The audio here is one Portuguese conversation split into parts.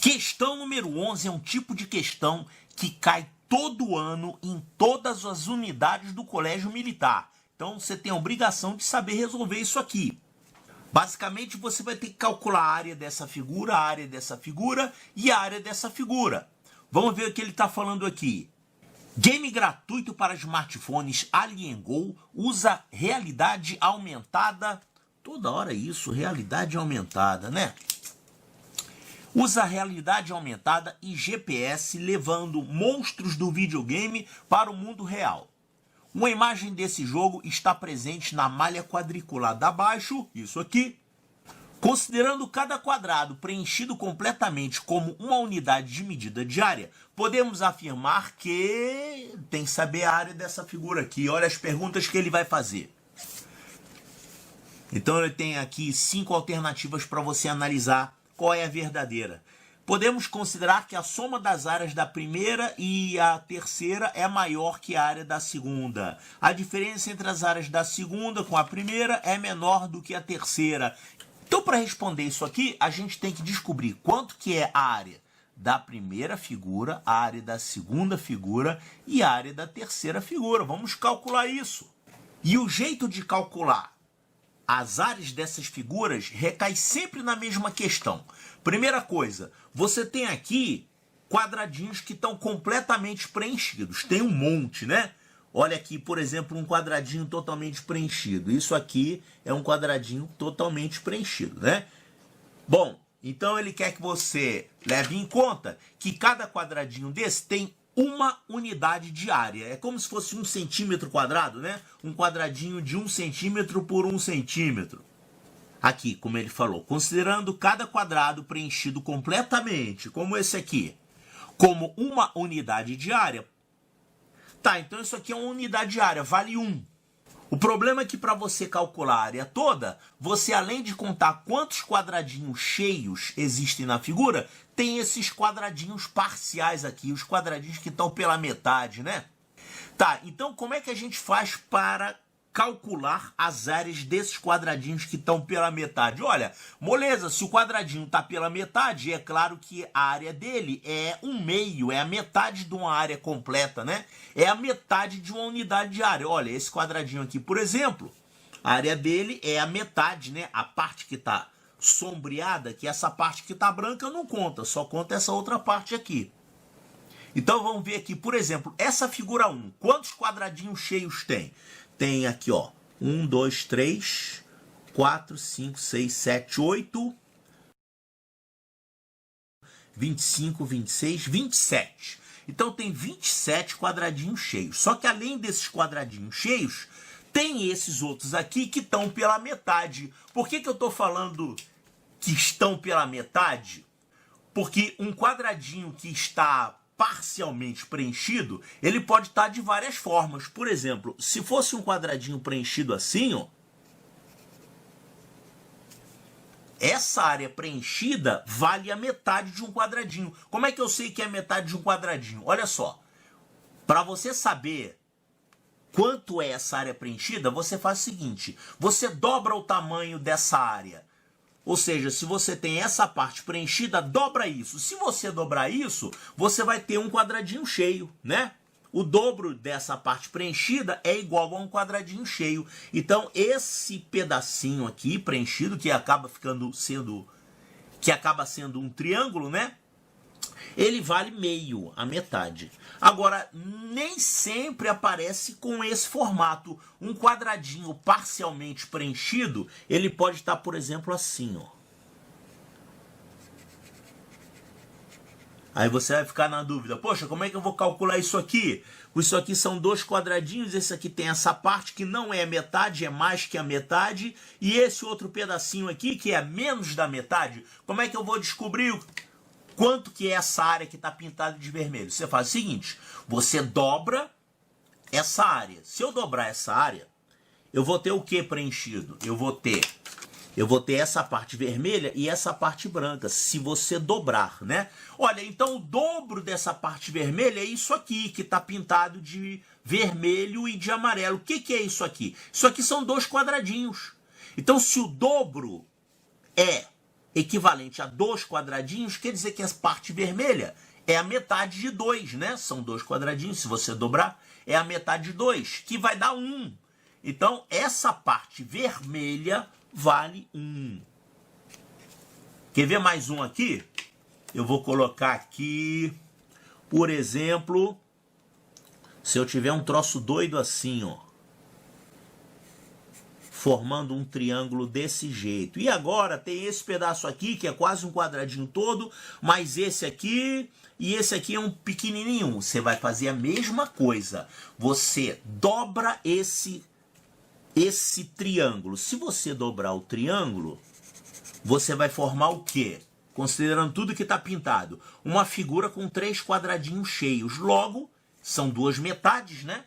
Questão número 11 é um tipo de questão que cai todo ano em todas as unidades do Colégio Militar. Então você tem a obrigação de saber resolver isso aqui. Basicamente você vai ter que calcular a área dessa figura, a área dessa figura e a área dessa figura. Vamos ver o que ele está falando aqui. Game gratuito para smartphones Alien Go usa realidade aumentada. Toda hora isso, realidade aumentada, né? Usa realidade aumentada e GPS levando monstros do videogame para o mundo real. Uma imagem desse jogo está presente na malha quadriculada abaixo, isso aqui. Considerando cada quadrado preenchido completamente como uma unidade de medida de área, podemos afirmar que tem que saber a área dessa figura aqui. Olha as perguntas que ele vai fazer. Então ele tem aqui 5 alternativas para você analisar qual é a verdadeira. Podemos considerar que a soma das áreas da primeira e a terceira é maior que a área da segunda. A diferença entre as áreas da segunda com a primeira é menor do que a terceira. Então, para responder isso aqui, a gente tem que descobrir quanto que é a área da primeira figura, a área da segunda figura e a área da terceira figura. Vamos calcular isso. E o jeito de calcular as áreas dessas figuras recai sempre na mesma questão. Primeira coisa, você tem aqui quadradinhos que estão completamente preenchidos. Tem um monte, né? Olha aqui, por exemplo, um quadradinho totalmente preenchido. Isso aqui é um quadradinho totalmente preenchido, né? Bom, então ele quer que você leve em conta que cada quadradinho desse tem uma unidade de área. É como se fosse 1 centímetro quadrado, né? Um quadradinho de 1 centímetro por 1 centímetro. Aqui, como ele falou, considerando cada quadrado preenchido completamente, como esse aqui, como uma unidade de área. Tá, então isso aqui é uma unidade de área, vale 1. O problema é que para você calcular a área toda, você além de contar quantos quadradinhos cheios existem na figura, tem esses quadradinhos parciais aqui, os quadradinhos que estão pela metade, né? Tá, então como é que a gente faz para calcular as áreas desses quadradinhos que estão pela metade? Olha, moleza, se o quadradinho está pela metade, é claro que a área dele é 1/2, é a metade de uma área completa, né? É a metade de uma unidade de área. Olha, esse quadradinho aqui, por exemplo, a área dele é a metade, né? A parte que está sombreada, que essa parte que está branca não conta, só conta essa outra parte aqui. Então vamos ver aqui, por exemplo, essa figura 1, quantos quadradinhos cheios tem? Tem aqui, ó, 1, 2, 3, 4, 5, 6, 7, 8, 25, 26, 27. Então tem 27 quadradinhos cheios. Só que além desses quadradinhos cheios, tem esses outros aqui que estão pela metade. Por que eu estou falando que estão pela metade? Porque um quadradinho que está parcialmente preenchido, ele pode estar de várias formas. Por exemplo, se fosse um quadradinho preenchido assim, ó, essa área preenchida vale a metade de um quadradinho. Como é que eu sei que é metade de um quadradinho? Olha só, para você saber quanto é essa área preenchida, você faz o seguinte, você dobra o tamanho dessa área. Ou seja, se você tem essa parte preenchida, dobra isso. Se você dobrar isso, você vai ter um quadradinho cheio, né? O dobro dessa parte preenchida é igual a um quadradinho cheio. Então, esse pedacinho aqui preenchido, que acaba sendo um triângulo, né? Ele vale meio, a metade. Agora, nem sempre aparece com esse formato. Um quadradinho parcialmente preenchido, ele pode estar, por exemplo, assim, ó. Aí você vai ficar na dúvida, poxa, como é que eu vou calcular isso aqui? Isso aqui são 2 quadradinhos, esse aqui tem essa parte que não é a metade, é mais que a metade, e esse outro pedacinho aqui, que é menos da metade, como é que eu vou descobrir quanto que é essa área que está pintada de vermelho? Você faz o seguinte, você dobra essa área. Se eu dobrar essa área, eu vou ter o que preenchido? Eu vou ter essa parte vermelha e essa parte branca, se você dobrar, né? Olha, então o dobro dessa parte vermelha é isso aqui, que está pintado de vermelho e de amarelo. O que é isso aqui? Isso aqui são 2 quadradinhos. Então, se o dobro é equivalente a 2 quadradinhos, quer dizer que a parte vermelha é a metade de 2, né? São 2 quadradinhos, se você dobrar, é a metade de 2, que vai dar 1. Então, essa parte vermelha vale 1. Quer ver mais um aqui? Eu vou colocar aqui, por exemplo, se eu tiver um troço doido assim, ó, formando um triângulo desse jeito. E agora tem esse pedaço aqui, que é quase um quadradinho todo, mas esse aqui e esse aqui é um pequenininho. Você vai fazer a mesma coisa. Você dobra esse triângulo. Se você dobrar o triângulo, você vai formar o quê? Considerando tudo que está pintado. Uma figura com 3 quadradinhos cheios. Logo, são 2 metades, né?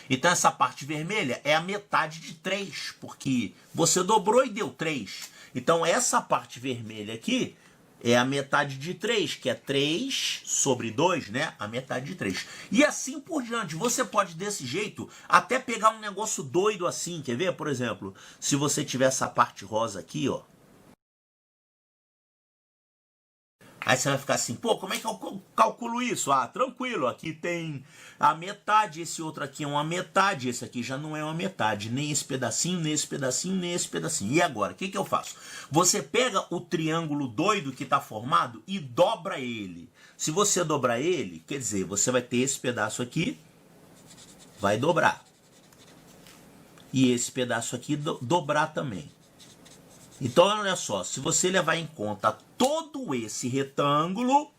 Então, essa parte vermelha é a metade de 3, porque você dobrou e deu 3. Então, essa parte vermelha aqui é a metade de 3, que é 3 sobre 2, né? A metade de 3. E assim por diante. Você pode, desse jeito, até pegar um negócio doido assim. Quer ver? Por exemplo, se você tiver essa parte rosa aqui, ó. Aí você vai ficar assim, pô, como é que eu calculo isso? Ah, tranquilo, aqui tem a metade, esse outro aqui é uma metade, esse aqui já não é uma metade, nem esse pedacinho, nem esse pedacinho, nem esse pedacinho. E agora, o que eu faço? Você pega o triângulo doido que está formado e dobra ele. Se você dobrar ele, quer dizer, você vai ter esse pedaço aqui, vai dobrar. E esse pedaço aqui dobrar também. Então, olha só, se você levar em conta todo esse retângulo,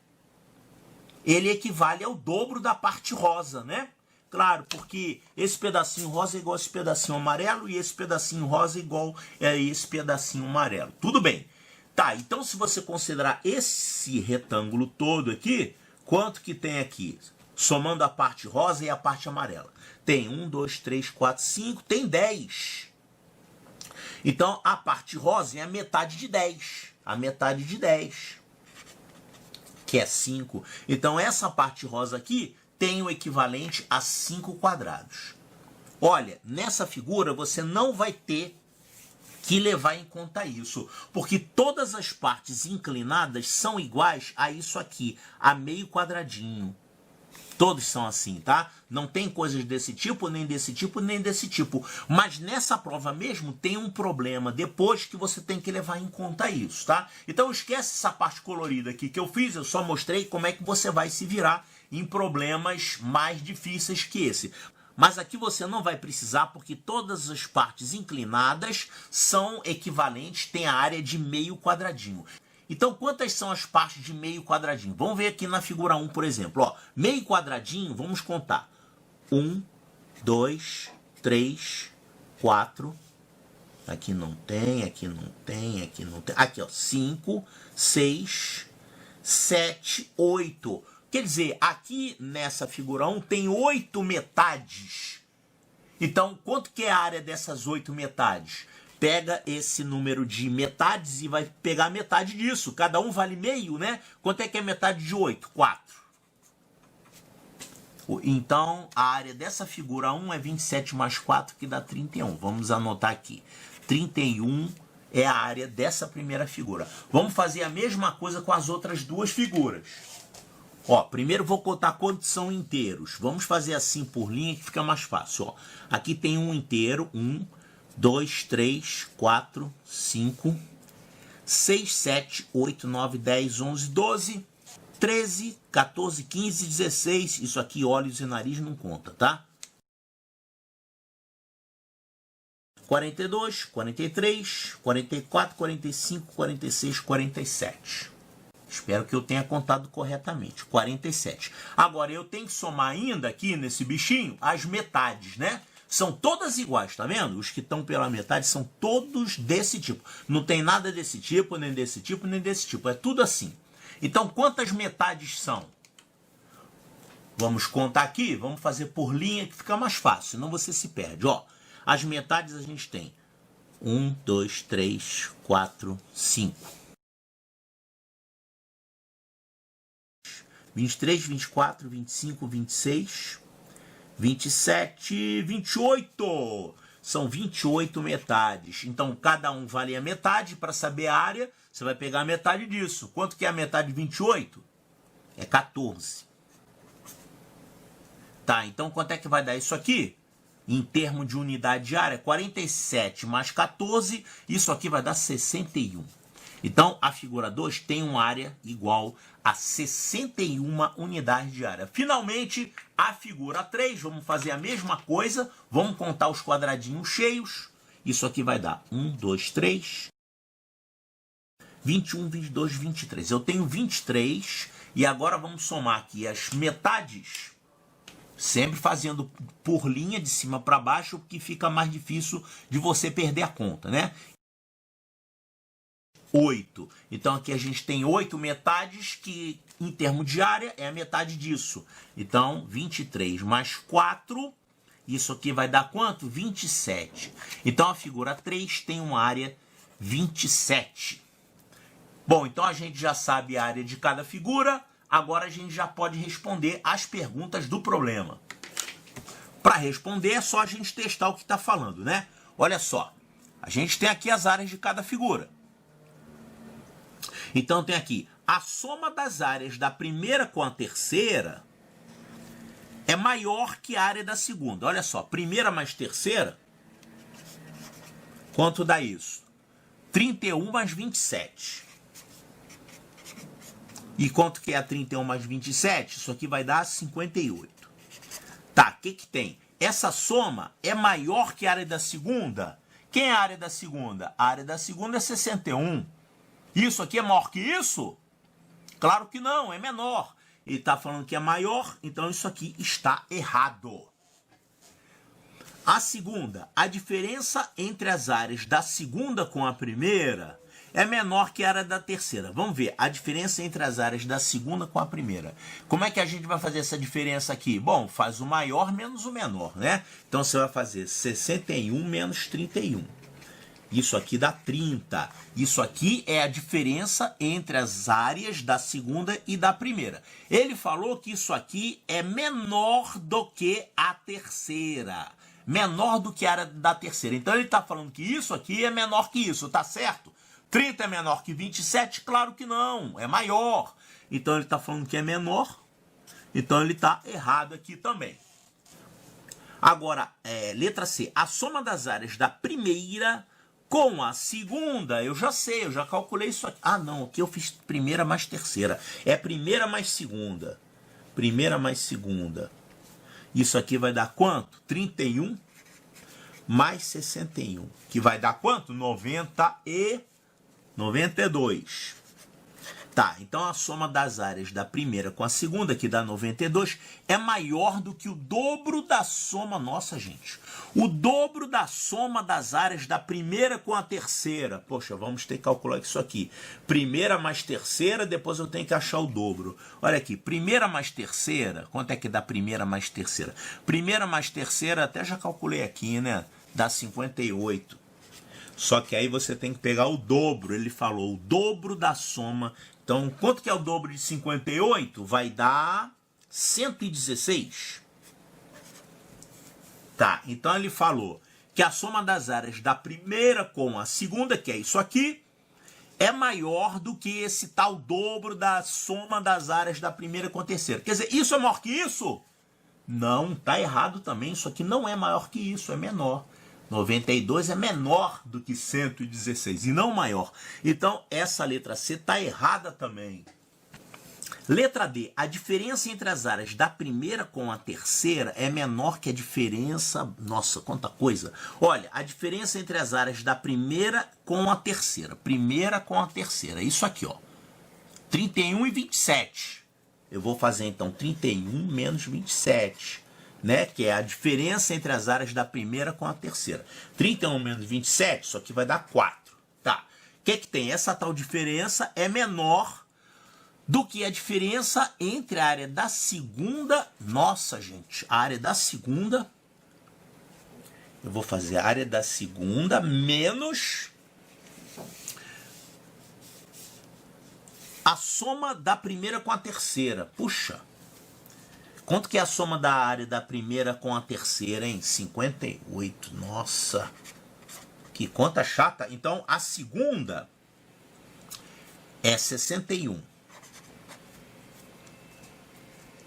ele equivale ao dobro da parte rosa, né? Claro, porque esse pedacinho rosa é igual a esse pedacinho amarelo e esse pedacinho rosa é igual a esse pedacinho amarelo. Tudo bem. Tá, então se você considerar esse retângulo todo aqui, quanto que tem aqui? Somando a parte rosa e a parte amarela. Tem 1, 2, 3, 4, 5, tem 10. Então, a parte rosa é a metade de 10. A metade de 10, que é 5. Então, essa parte rosa aqui tem o equivalente a 5 quadrados. Olha, nessa figura você não vai ter que levar em conta isso, porque todas as partes inclinadas são iguais a isso aqui, a meio quadradinho. Todos são assim, tá? Não tem coisas desse tipo, nem desse tipo, nem desse tipo. Mas nessa prova mesmo tem um problema depois que você tem que levar em conta isso, tá? Então esquece essa parte colorida aqui que eu fiz, eu só mostrei como é que você vai se virar em problemas mais difíceis que esse. Mas aqui você não vai precisar porque todas as partes inclinadas são equivalentes, tem a área de meio quadradinho. Então, quantas são as partes de meio quadradinho? Vamos ver aqui na figura 1, por exemplo. Ó, meio quadradinho, vamos contar. 1, 2, 3, 4. Aqui não tem, aqui não tem, aqui não tem. Aqui, ó, 5, 6, 7, 8. Quer dizer, aqui nessa figura 1 tem 8 metades. Então, quanto que é a área dessas 8 metades? Pega esse número de metades e vai pegar metade disso. Cada um vale meio, né? Quanto é que é metade de 8? 4. Então, a área dessa figura 1 é 27 mais 4, que dá 31. Vamos anotar aqui. 31 é a área dessa primeira figura. Vamos fazer a mesma coisa com as outras duas figuras. Ó, primeiro vou contar quantos são inteiros. Vamos fazer assim por linha que fica mais fácil. Ó, aqui tem um inteiro, 1, 2, 3, 4, 5, 6, 7, 8, 9, 10, 11, 12, 13, 14, 15, 16. Isso aqui, olhos e nariz, não conta, tá? 42, 43, 44, 45, 46, 47. Espero que eu tenha contado corretamente. 47. Agora, eu tenho que somar ainda aqui nesse bichinho as metades, né? São todas iguais, tá vendo? Os que estão pela metade são todos desse tipo. Não tem nada desse tipo, nem desse tipo, nem desse tipo. É tudo assim. Então, quantas metades são? Vamos contar aqui. Vamos fazer por linha que fica mais fácil. Senão você se perde. Ó, as metades a gente tem 1, 2, 3, 4, 5. 23, 24, 25, 26... 27, 28. são 28 metades. Então, cada um vale a metade. Para saber a área, você vai pegar a metade disso. Quanto que é a metade de 28? É 14. Tá, então quanto é que vai dar isso aqui? Em termos de unidade de área, 47 mais 14, isso aqui vai dar 61. Então, a figura 2 tem uma área igual a 61 unidades de área. Finalmente, a figura 3, vamos fazer a mesma coisa, vamos contar os quadradinhos cheios. Isso aqui vai dar 1, 2, 3, 21, 22, 23. Eu tenho 23 e agora vamos somar aqui as metades, sempre fazendo por linha de cima para baixo, porque fica mais difícil de você perder a conta, né? 8. Então aqui a gente tem 8 metades, que em termos de área é a metade disso. Então 23 mais 4, isso aqui vai dar quanto? 27. Então a figura 3 tem uma área 27. Bom, então a gente já sabe a área de cada figura, agora a gente já pode responder as perguntas do problema. Para responder é só a gente testar o que está falando, né? Olha só, a gente tem aqui as áreas de cada figura. Então tem aqui, a soma das áreas da primeira com a terceira é maior que a área da segunda. Olha só, primeira mais terceira, quanto dá isso? 31 mais 27. E quanto que é 31 mais 27? Isso aqui vai dar 58. Tá, o que que tem? Essa soma é maior que a área da segunda? Quem é a área da segunda? A área da segunda é 61. Isso aqui é maior que isso? Claro que não, é menor. Ele está falando que é maior, então isso aqui está errado. A segunda, a diferença entre as áreas da segunda com a primeira é menor que a área da terceira. Vamos ver a diferença entre as áreas da segunda com a primeira. Como é que a gente vai fazer essa diferença aqui? Bom, faz o maior menos o menor, né? Então você vai fazer 61 menos 31. Isso aqui dá 30. Isso aqui é a diferença entre as áreas da segunda e da primeira. Ele falou que isso aqui é menor do que a terceira. Menor do que a área da terceira. Então ele está falando que isso aqui é menor que isso, tá certo? 30 é menor que 27? Claro que não, é maior. Então ele está falando que é menor. Então ele está errado aqui também. Agora, letra C. A soma das áreas da primeira com a segunda, eu já sei, eu já calculei isso aqui. Ah, não, aqui eu fiz primeira mais terceira. É primeira mais segunda. Primeira mais segunda. Isso aqui vai dar quanto? 31 mais 61. Que vai dar quanto? 92. Tá, então a soma das áreas da primeira com a segunda, que dá 92, é maior do que o dobro da soma. Nossa, gente. O dobro da soma das áreas da primeira com a terceira. Poxa, vamos ter que calcular isso aqui. Primeira mais terceira, depois eu tenho que achar o dobro. Olha aqui, primeira mais terceira, quanto é que dá primeira mais terceira? Primeira mais terceira, até já calculei aqui, né? Dá 58. Só que aí você tem que pegar o dobro. Ele falou o dobro da soma. Então, quanto que é o dobro de 58? Vai dar 116. Tá, então ele falou que a soma das áreas da primeira com a segunda, que é isso aqui, é maior do que esse tal dobro da soma das áreas da primeira com a terceira. Quer dizer, isso é maior que isso? Não, tá errado também. Isso aqui não é maior que isso, é menor. 92 é menor do que 116 e não maior. Então, essa letra C está errada também. Letra D. A diferença entre as áreas da primeira com a terceira é menor que a diferença... Nossa, quanta coisa! Olha, a diferença entre as áreas da primeira com a terceira. Primeira com a terceira. Isso aqui, ó. 31 e 27. Eu vou fazer, então, 31 menos 27. Né, que é a diferença entre as áreas da primeira com a terceira. 31 menos 27, isso aqui vai dar 4. Tá. O que tem? Essa tal diferença é menor do que a diferença entre a área da segunda... Nossa, gente, a área da segunda... Eu vou fazer a área da segunda menos a soma da primeira com a terceira. Puxa... Quanto que é a soma da área da primeira com a terceira, hein? 58. Nossa, que conta chata. Então, a segunda é 61.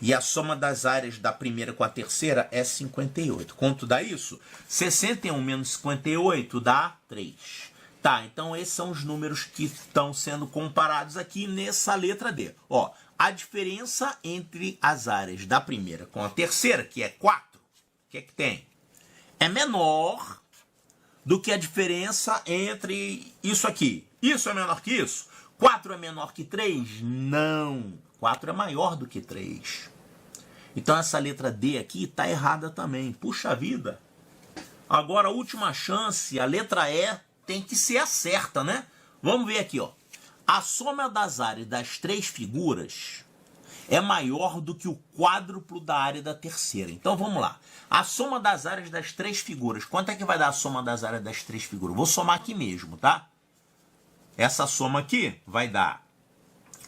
E a soma das áreas da primeira com a terceira é 58. Quanto dá isso? 61 menos 58 dá 3. Tá, então esses são os números que estão sendo comparados aqui nessa letra D. Ó, a diferença entre as áreas da primeira com a terceira, que é 4, o que é que tem? É menor do que a diferença entre isso aqui. Isso é menor que isso? 4 é menor que 3? Não. 4 é maior do que 3. Então essa letra D aqui está errada também. Puxa vida. Agora a última chance, a letra E tem que ser a certa, né? Vamos ver aqui, ó. A soma das áreas das três figuras é maior do que o quádruplo da área da terceira. Então vamos lá. A soma das áreas das três figuras. Quanto é que vai dar a soma das áreas das três figuras? Vou somar aqui mesmo, tá? Essa soma aqui vai dar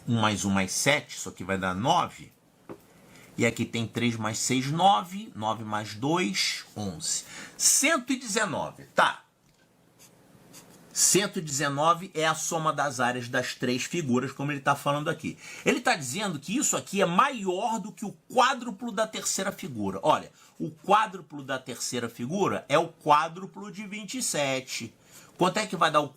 1 mais 1 mais 7. Isso aqui vai dar 9. E aqui tem 3 mais 6, 9. 9 mais 2, 11. 119, tá? 119 é a soma das áreas das três figuras, como ele está falando aqui. Ele está dizendo que isso aqui é maior do que o quádruplo da terceira figura. Olha, o quádruplo da terceira figura é o quádruplo de 27. Quanto é que vai dar o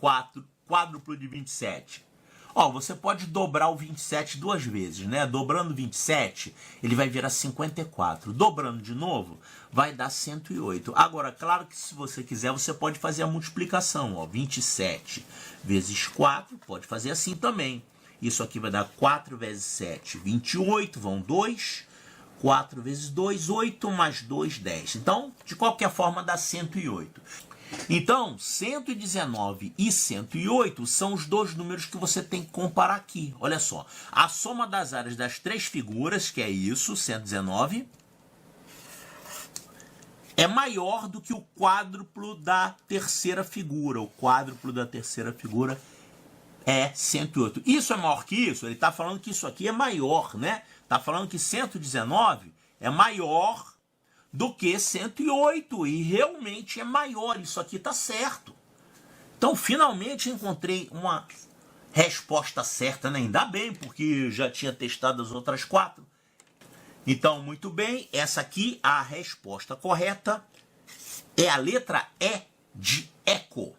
quádruplo de 27? Ó, você pode dobrar o 27 duas vezes, né? Dobrando 27, ele vai virar 54. Dobrando de novo, vai dar 108. Agora, claro que se você quiser, você pode fazer a multiplicação. Ó, 27 vezes 4, pode fazer assim também. Isso aqui vai dar 4 vezes 7, 28, vão 2. 4 vezes 2, 8, mais 2, 10. Então, de qualquer forma, dá 108. Então, 119 e 108 são os dois números que você tem que comparar aqui. Olha só, a soma das áreas das três figuras, que é isso, 119, é maior do que o quádruplo da terceira figura. O quádruplo da terceira figura é 108. Isso é maior que isso? Ele está falando que isso aqui é maior, né? Está falando que 119 é maior do que 108, e realmente é maior, isso aqui está certo. Então, finalmente encontrei uma resposta certa, né? Ainda bem, porque já tinha testado as outras 4. Então, muito bem, essa aqui, a resposta correta é a letra E de eco.